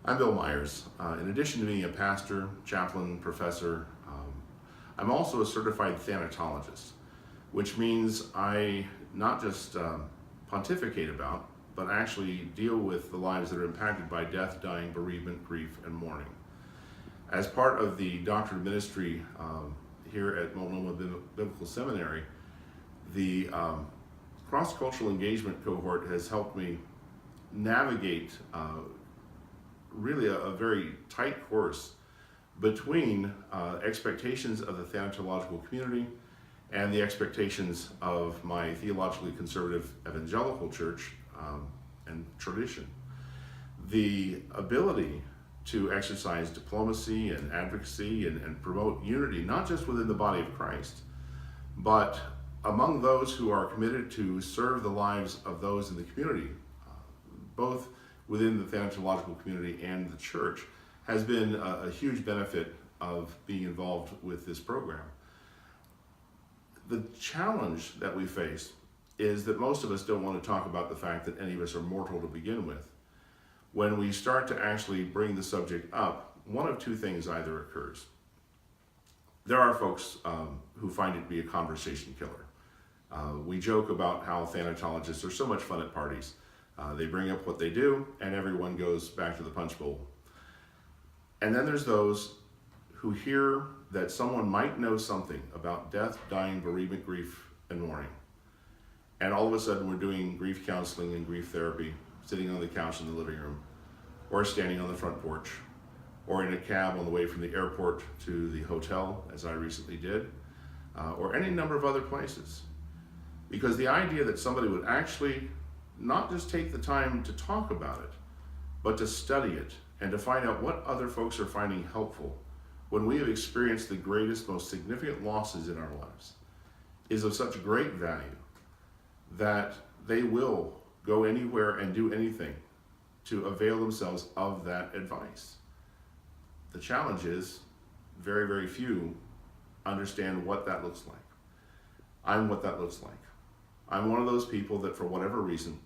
I'm Bill Myers. In addition to being a pastor, chaplain, professor, I'm also a certified thanatologist, which means I not just pontificate about, but actually deal with the lives that are impacted by death, dying, bereavement, grief, and mourning. As part of the doctorate of ministry here at Multnomah Biblical Seminary, the cross-cultural engagement cohort has helped me navigate really a very tight course between expectations of the thanatological community and the expectations of my theologically conservative evangelical church and tradition. The ability to exercise diplomacy and advocacy and promote unity, not just within the body of Christ, but among those who are committed to serve the lives of those in the community, both within the thanatological community and the church, has been a huge benefit of being involved with this program. The challenge that we face is that most of us don't want to talk about the fact that any of us are mortal to begin with. When we start to actually bring the subject up, one of two things either occurs. There are folks who find it to be a conversation killer. We joke about how thanatologists are so much fun at parties. They bring up what they do and everyone goes back to the punch bowl. And then there's those who hear that someone might know something about death, dying, bereavement, grief, and mourning. And all of a sudden we're doing grief counseling and grief therapy, sitting on the couch in the living room, or standing on the front porch, or in a cab on the way from the airport to the hotel, as I recently did, or any number of other places. Because the idea that somebody would actually not just take the time to talk about it, but to study it and to find out what other folks are finding helpful when we have experienced the greatest, most significant losses in our lives, is of such great value that they will go anywhere and do anything to avail themselves of that advice. The challenge is very, very few understand what that looks like. I'm what that looks like. I'm one of those people that for whatever reason,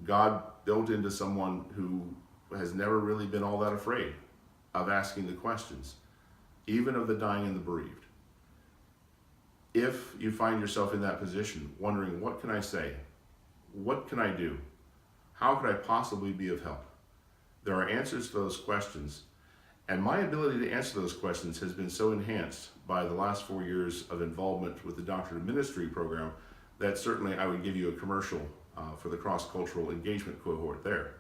God built into someone who has never really been all that afraid of asking the questions, even of the dying and the bereaved. If you find yourself in that position, wondering, what can I say? What can I do? How could I possibly be of help? There are answers to those questions, and my ability to answer those questions has been so enhanced by the last 4 years of involvement with the Doctorate of Ministry program that certainly I would give you a commercial for the cross-cultural engagement cohort there.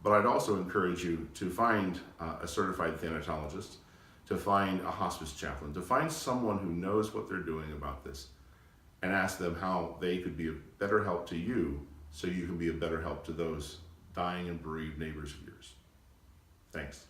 But I'd also encourage you to find a certified thanatologist, to find a hospice chaplain, to find someone who knows what they're doing about this, and ask them how they could be a better help to you so you can be a better help to those dying and bereaved neighbors of yours. Thanks.